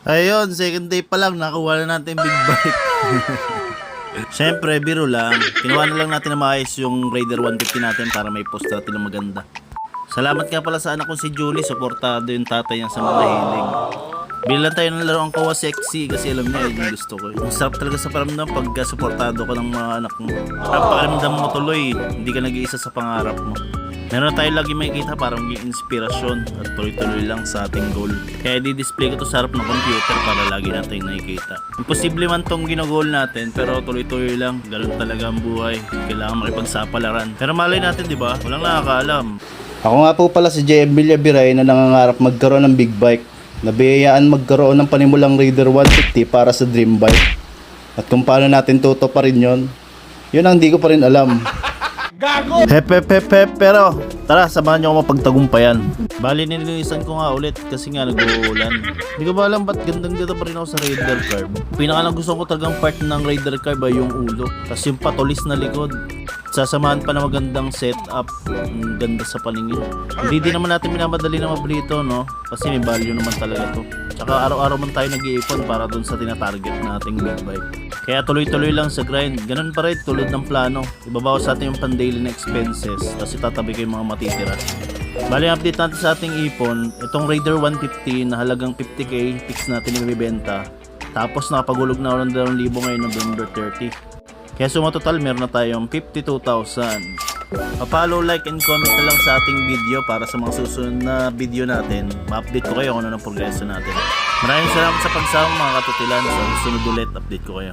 Ayun, second day pa lang, nakuha na natin big bike. Siyempre, biro lang. Kinuha na lang natin na maayos yung Raider 150 natin para may post natin na maganda. Salamat nga pala sa anak ko si Julie, suportado yung tatay niya sa mga hiling. Bilang tayo ng laruan ko sexy kasi alam niya yung gusto ko. Ang sarap talaga sa paramdam pag suportado ko ng mga anak mo. Pakiramdam mo tuloy, hindi ka nag-iisa sa pangarap mo. Meron tayo lagi makikita para maging inspirasyon at tuloy-tuloy lang sa ating goal. Kaya di-display ko to sa harap ng computer para lagi natin nakikita. Imposible man tong ginagol natin pero tuloy-tuloy lang. Ganun talaga ang buhay. Kailangan makipagsapalaran. Pero malay natin, di ba? Walang nakakaalam. Ako nga po pala si JM Villabiray na nangangarap magkaroon ng big bike. Nabiyayaan magkaroon ng panimulang Raider 150 para sa dream bike. At kung paano natin tutuparin yun ang hindi ko pa rin alam. Hep, pero tara, samahan nyo ako mapagtagumpayan. Bali, nilinisan ko nga ulit kasi nga nag-uulan. Hindi ko ba alam ba't gandang-ganda pa rin ako sa Raider Carb. Pinaka lang gusto ko talagang part ng Raider Carb ay yung ulo. Tapos yung patulis na likod. Sasamahan pa na magandang setup. Ang ganda sa paningin. Hindi din naman natin minamadali na mabili ito, no? Kasi may value naman talaga to. Tsaka araw-araw man tayo nag-iipon para dun sa tinatarget nating big bike. Kaya tuloy-tuloy lang sa grind. Ganun pa rin tulad ng plano. Ibabawas sa atin yung pan-daily na expenses. Tapos itatabi ko yung mga matitira. Bali, update natin sa ating ipon. Itong Raider 150 na halagang 50k fix natin ibibenta. Tapos nakapagulog na ako ng 2,000 ngayon November 30. Kaya suma total meron na tayong 52,000. Pa-follow, like, and comment na lang sa ating video para sa mga susunod na video natin. Ma-update ko kayo kung ano ng progreso natin. Maraming salamat sa pagsama mga katutilan. Sa susunod ulit, update ko kayo.